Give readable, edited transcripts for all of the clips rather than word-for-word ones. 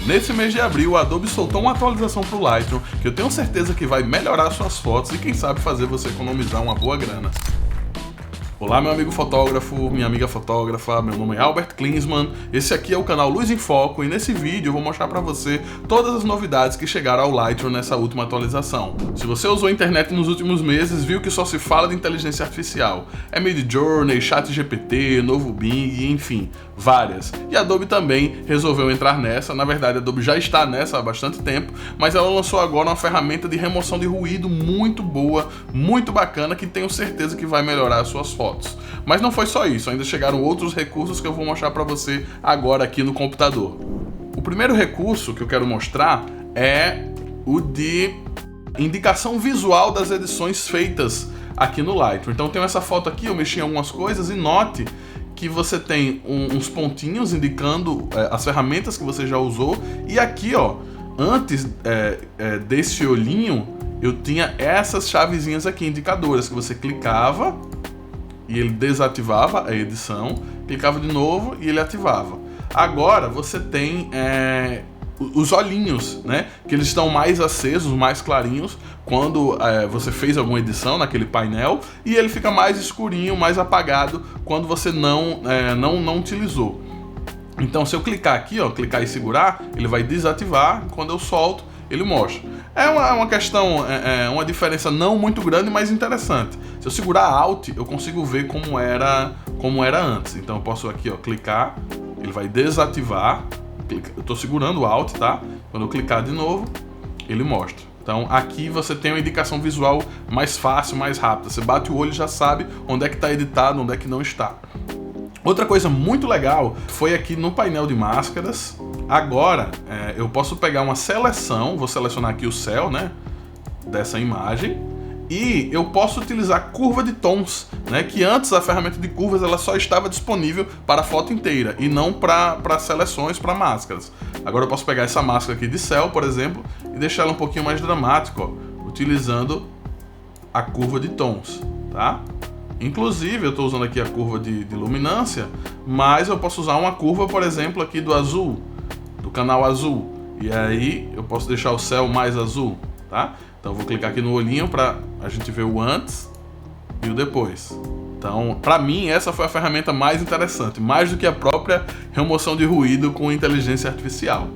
Nesse mês de abril, a Adobe soltou uma atualização para o Lightroom que eu tenho certeza que vai melhorar suas fotos e quem sabe fazer você economizar uma boa grana. Olá meu amigo fotógrafo, minha amiga fotógrafa, meu nome é Albert Klinsmann, esse aqui é o canal Luz em Foco e nesse vídeo eu vou mostrar para você todas as novidades que chegaram ao Lightroom nessa última atualização. Se você usou a internet nos últimos meses, viu que só se fala de inteligência artificial. É Midjourney, ChatGPT, novo Bing, enfim, várias. E a Adobe também resolveu entrar nessa, na verdade a Adobe já está nessa há bastante tempo, mas ela lançou agora uma ferramenta de remoção de ruído muito boa, muito bacana, que tenho certeza que vai melhorar as suas fotos. Mas não foi só isso, ainda chegaram outros recursos que eu vou mostrar para você agora aqui no computador. O primeiro recurso que eu quero mostrar é o de indicação visual das edições feitas aqui no Lightroom. Então tem essa foto aqui, eu mexi em algumas coisas e note que você tem uns pontinhos indicando as ferramentas que você já usou. E aqui, ó, antes desse olhinho, eu tinha essas chavezinhas aqui, indicadoras, que você clicava e ele desativava a edição, clicava de novo e ele ativava. Agora você tem os olhinhos, né? Que eles estão mais acesos, mais clarinhos quando você fez alguma edição naquele painel, e ele fica mais escurinho, mais apagado quando você não utilizou. Então se eu clicar aqui, ó, clicar e segurar, ele vai desativar. Quando eu solto, ele mostra. É uma questão, uma diferença não muito grande, mas interessante. Se eu segurar Alt, eu consigo ver como era antes. Então eu posso aqui, ó, clicar, ele vai desativar. Eu estou segurando o Alt, tá? Quando eu clicar de novo, ele mostra. Então aqui você tem uma indicação visual mais fácil, mais rápida. Você bate o olho e já sabe onde é que está editado, onde é que não está. Outra coisa muito legal foi aqui no painel de máscaras. Agora eu posso pegar uma seleção, vou selecionar aqui o céu, né, dessa imagem, e eu posso utilizar curva de tons, né, que antes a ferramenta de curvas ela só estava disponível para a foto inteira e não para seleções, para máscaras. Agora eu posso pegar essa máscara aqui de céu, por exemplo, e deixar ela um pouquinho mais dramática, ó, utilizando a curva de tons, tá? Inclusive, eu estou usando aqui a curva de luminância, mas eu posso usar uma curva, por exemplo, aqui do azul, do canal azul. E aí eu posso deixar o céu mais azul, tá? Então eu vou clicar aqui no olhinho para a gente ver o antes e o depois. Então, para mim, essa foi a ferramenta mais interessante, mais do que a própria remoção de ruído com inteligência artificial.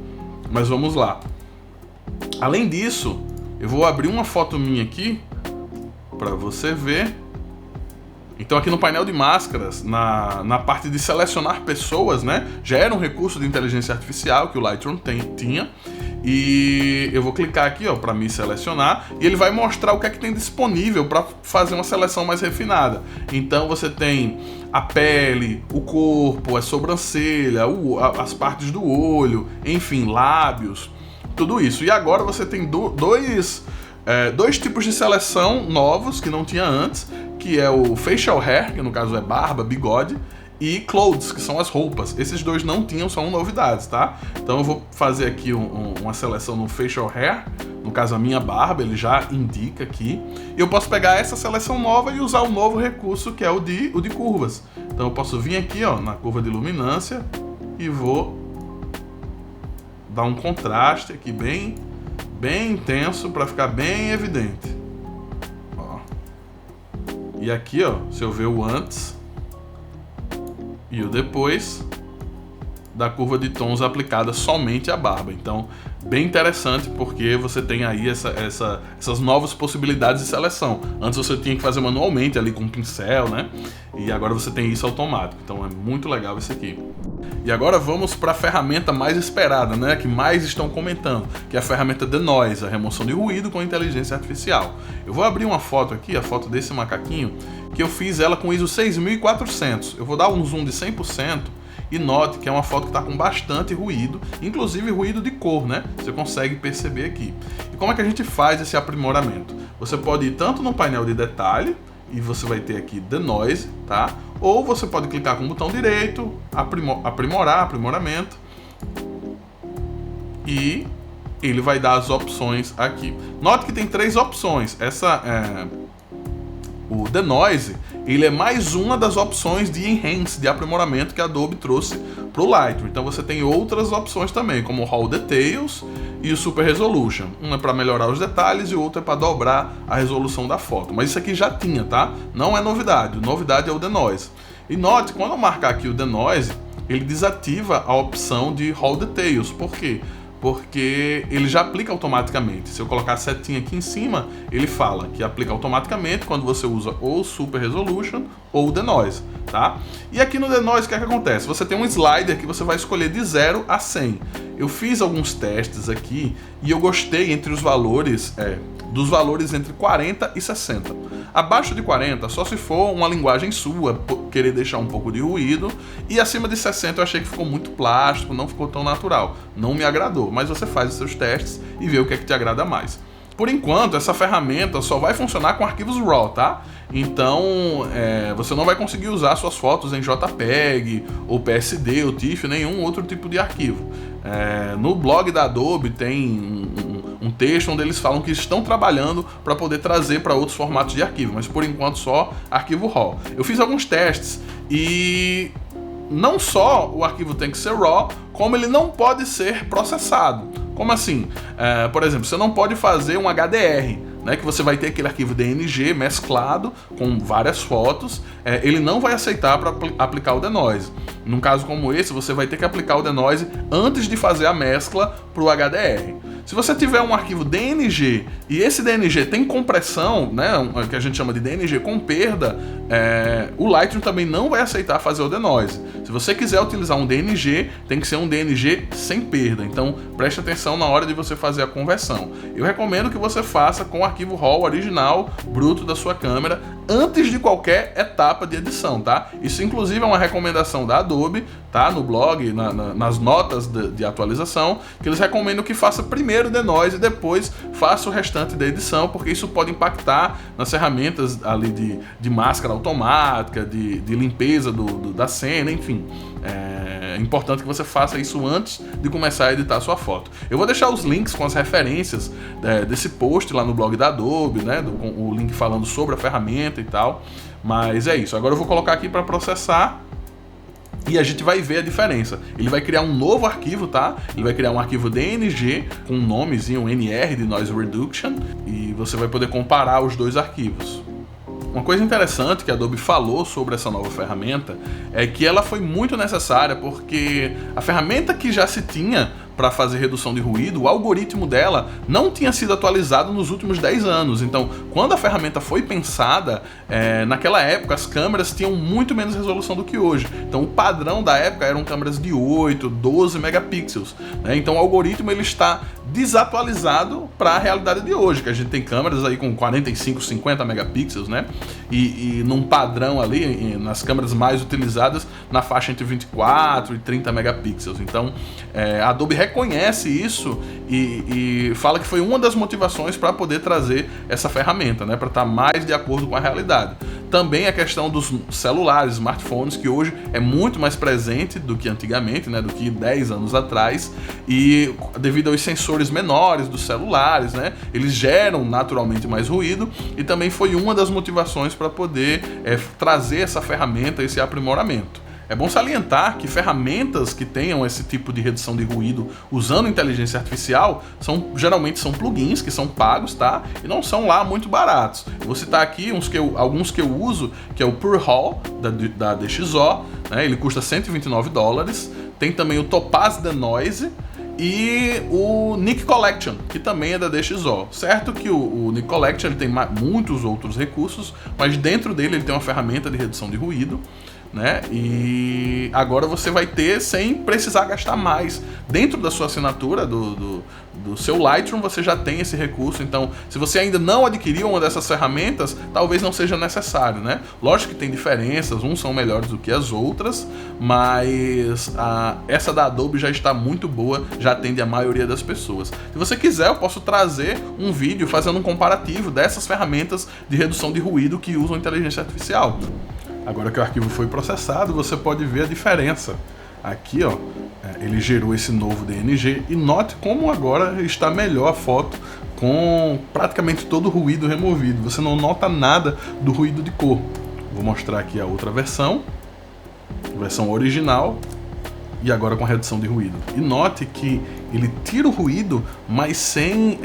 Mas vamos lá. Além disso, eu vou abrir uma foto minha aqui para você ver. Então aqui no painel de máscaras, na parte de selecionar pessoas, né, já era um recurso de inteligência artificial que o Lightroom tinha. E eu vou clicar aqui, ó, para me selecionar, e ele vai mostrar o que é que tem disponível para fazer uma seleção mais refinada. Então você tem a pele, o corpo, a sobrancelha, as partes do olho, enfim, lábios, tudo isso. E agora você tem dois tipos de seleção novos que não tinha antes, que é o facial hair, que no caso é barba, bigode, e clothes, que são as roupas. Esses dois não tinham, são novidades, tá? Então eu vou fazer aqui uma seleção no facial hair, no caso a minha barba, ele já indica aqui. E eu posso pegar essa seleção nova e usar um novo recurso, que é o de curvas. Então eu posso vir aqui, ó, na curva de luminância e vou dar um contraste aqui bem intenso para ficar bem evidente. Ó. E aqui, ó, se eu ver o antes e o depois da curva de tons aplicada somente à barba. Então, bem interessante, porque você tem aí essas novas possibilidades de seleção. Antes você tinha que fazer manualmente ali com um pincel, né? E agora você tem isso automático. Então é muito legal isso aqui. E agora vamos para a ferramenta mais esperada, né? Que mais estão comentando, que é a ferramenta Denoise, a remoção de ruído com inteligência artificial. Eu vou abrir uma foto aqui, a foto desse macaquinho, que eu fiz ela com ISO 6400. Eu vou dar um zoom de 100%. E note que é uma foto que está com bastante ruído, inclusive ruído de cor, né? Você consegue perceber aqui. E como é que a gente faz esse aprimoramento? Você pode ir tanto no painel de detalhe, e você vai ter aqui Denoise, tá? Ou você pode clicar com o botão direito, aprimoramento, e ele vai dar as opções aqui. Note que tem 3 opções. O Denoise, ele é mais uma das opções de enhance, de aprimoramento que a Adobe trouxe pro Lightroom. Então você tem outras opções também, como o Raw Details e o Super Resolution. Um é para melhorar os detalhes e o outro é para dobrar a resolução da foto. Mas isso aqui já tinha, tá? Não é novidade. Novidade é o Denoise. E note, quando eu marcar aqui o Denoise, ele desativa a opção de Raw Details. Por quê? Porque ele já aplica automaticamente. Se eu colocar a setinha aqui em cima, ele fala que aplica automaticamente quando você usa ou o Super Resolution ou o Denoise, tá? E aqui no Denoise, o que é que acontece? Você tem um slider que você vai escolher de 0 a 100. Eu fiz alguns testes aqui e eu gostei entre os valores, dos valores entre 40 e 60. Abaixo de 40, só se for uma linguagem sua, querer deixar um pouco de ruído, e acima de 60 eu achei que ficou muito plástico, não ficou tão natural, não me agradou, mas você faz os seus testes e vê o que é que te agrada mais. Por enquanto, essa ferramenta só vai funcionar com arquivos RAW, tá? Então, você não vai conseguir usar suas fotos em JPEG, ou PSD, ou TIFF, nenhum outro tipo de arquivo. No blog da Adobe tem um texto onde eles falam que estão trabalhando para poder trazer para outros formatos de arquivo, mas por enquanto só arquivo RAW. Eu fiz alguns testes e não só o arquivo tem que ser RAW, como ele não pode ser processado. Como assim? Por exemplo, você não pode fazer um HDR, né, que você vai ter aquele arquivo DNG mesclado com várias fotos, ele não vai aceitar para aplicar o Denoise. Num caso como esse, você vai ter que aplicar o Denoise antes de fazer a mescla para o HDR. Se você tiver um arquivo DNG e esse DNG tem compressão, né, que a gente chama de DNG com perda, o Lightroom também não vai aceitar fazer o Denoise. Se você quiser utilizar um DNG, tem que ser um DNG sem perda. Então preste atenção na hora de você fazer a conversão. Eu recomendo que você faça com o arquivo RAW original, bruto da sua câmera, antes de qualquer etapa de edição, tá? Isso inclusive é uma recomendação da Adobe, tá? No blog, nas notas de atualização, que eles recomendam que faça primeiro o Denoise e depois faça o restante da edição, porque isso pode impactar nas ferramentas ali de máscara automática, de limpeza da cena, enfim. É importante que você faça isso antes de começar a editar a sua foto. Eu vou deixar os links com as referências desse post lá no blog da Adobe, né, com o link falando sobre a ferramenta e tal, mas é isso. Agora eu vou colocar aqui para processar e a gente vai ver a diferença. Ele vai criar um novo arquivo, tá? Ele vai criar um arquivo DNG com um nomezinho NR de Noise Reduction e você vai poder comparar os dois arquivos. Uma coisa interessante que a Adobe falou sobre essa nova ferramenta é que ela foi muito necessária porque a ferramenta que já se tinha para fazer redução de ruído, o algoritmo dela não tinha sido atualizado nos últimos 10 anos. Então, quando a ferramenta foi pensada, naquela época as câmeras tinham muito menos resolução do que hoje. Então, o padrão da época eram câmeras de 8, 12 megapixels. Né? Então, o algoritmo ele está desatualizado para a realidade de hoje, que a gente tem câmeras aí com 45, 50 megapixels, né? E num padrão ali, nas câmeras mais utilizadas, na faixa entre 24 e 30 megapixels. Então, a Adobe reconhece isso e fala que foi uma das motivações para poder trazer essa ferramenta, né? Para estar mais de acordo com a realidade. Também a questão dos celulares, smartphones, que hoje é muito mais presente do que antigamente, né? Do que 10 anos atrás, e devido aos sensores menores dos celulares, né? Eles geram naturalmente mais ruído, e também foi uma das motivações para poder trazer essa ferramenta, esse aprimoramento. É bom salientar que ferramentas que tenham esse tipo de redução de ruído usando inteligência artificial geralmente são plugins que são pagos, tá? E não são lá muito baratos. Eu vou citar aqui alguns que eu uso, que é o Pure Hall da DxO, né? Ele custa $129. Tem também o Topaz Denoise e o Nik Collection, que também é da DxO. Certo que o Nik Collection ele tem muitos outros recursos, mas dentro dele ele tem uma ferramenta de redução de ruído, né? E agora você vai ter sem precisar gastar mais. Dentro da sua assinatura do seu Lightroom você já tem esse recurso. Então, se você ainda não adquiriu uma dessas ferramentas, talvez não seja necessário, né? Lógico que tem diferenças, uns são melhores do que as outras, mas essa da Adobe já está muito boa, já atende a maioria das pessoas. Se você quiser, eu posso trazer um vídeo fazendo um comparativo dessas ferramentas de redução de ruído que usam inteligência artificial. Agora que o arquivo foi processado, você pode ver a diferença. Aqui, ó, ele gerou esse novo DNG e note como agora está melhor a foto com praticamente todo o ruído removido. Você não nota nada do ruído de cor. Vou mostrar aqui a outra versão original. e agora com a redução de ruído. E note que ele tira o ruído, mas sem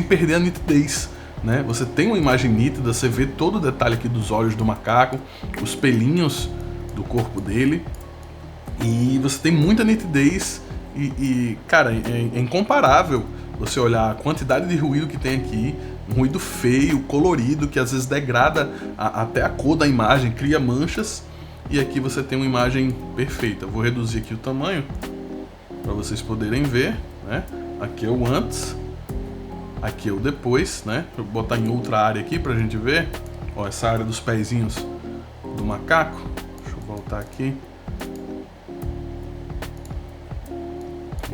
perder a nitidez, né? Você tem uma imagem nítida, você vê todo o detalhe aqui dos olhos do macaco, os pelinhos do corpo dele, e você tem muita nitidez cara, é incomparável você olhar a quantidade de ruído que tem aqui, um ruído feio, colorido, que às vezes degrada até a cor da imagem, cria manchas, e aqui você tem uma imagem perfeita. Eu vou reduzir aqui o tamanho para vocês poderem ver, né? Aqui é o antes, aqui é o depois, né? Vou botar em outra área aqui pra gente ver. Ó, essa área dos pezinhos do macaco. Deixa eu voltar aqui.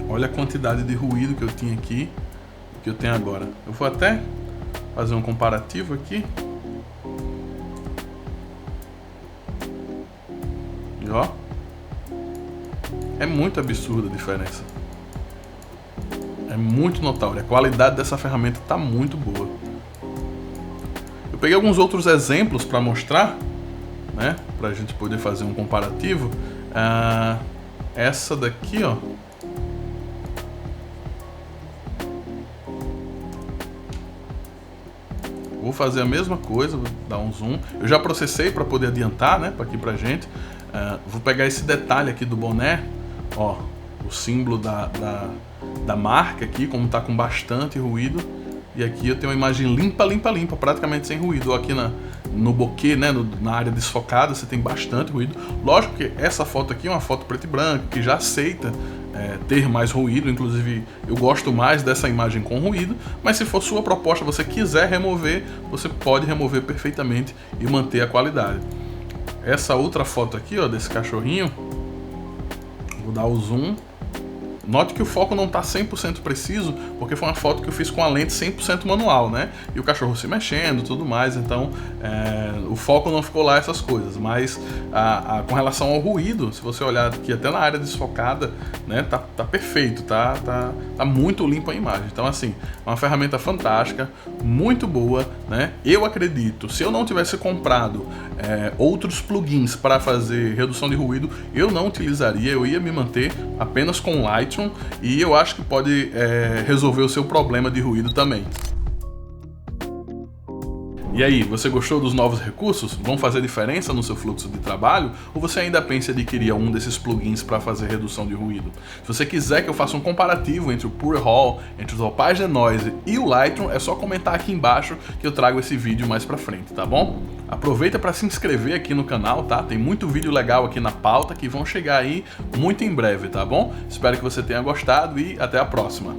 Olha a quantidade de ruído que eu tinha aqui, que eu tenho agora. Eu vou até fazer um comparativo aqui. E ó, é muito absurda a diferença. É muito notável. A qualidade dessa ferramenta está muito boa. Eu peguei alguns outros exemplos para mostrar, né, para a gente poder fazer um comparativo. Essa daqui, ó. Vou fazer a mesma coisa, vou dar um zoom. Eu já processei para poder adiantar, né, aqui pra gente. Vou pegar esse detalhe aqui do boné, ó, o símbolo da marca aqui, como tá com bastante ruído. E aqui eu tenho uma imagem limpa, praticamente sem ruído. Ou aqui no bokeh, né, na área desfocada, você tem bastante ruído. Lógico que essa foto aqui é uma foto preto e branco, que já aceita ter mais ruído. Inclusive, eu gosto mais dessa imagem com ruído. Mas se for sua proposta, você quiser remover, você pode remover perfeitamente e manter a qualidade. Essa outra foto aqui, ó, desse cachorrinho, vou dar o zoom. Note que o foco não está 100% preciso, porque foi uma foto que eu fiz com a lente 100% manual, né? E o cachorro se mexendo e tudo mais, então o foco não ficou lá essas coisas. Mas com relação ao ruído, se você olhar aqui até na área desfocada, né, tá perfeito, tá muito limpa a imagem. Então assim, é uma ferramenta fantástica, muito boa, né? Eu acredito, se eu não tivesse comprado outros plugins para fazer redução de ruído, eu não utilizaria, eu ia me manter apenas com o Lightroom. E eu acho que pode resolver o seu problema de ruído também. E aí, você gostou dos novos recursos? Vão fazer diferença no seu fluxo de trabalho? Ou você ainda pensa em adquirir um desses plugins para fazer redução de ruído? Se você quiser que eu faça um comparativo entre o Pure Hall, entre os Opage Denoise e o Lightroom, é só comentar aqui embaixo que eu trago esse vídeo mais pra frente, tá bom? Aproveita para se inscrever aqui no canal, tá? Tem muito vídeo legal aqui na pauta que vão chegar aí muito em breve, tá bom? Espero que você tenha gostado e até a próxima.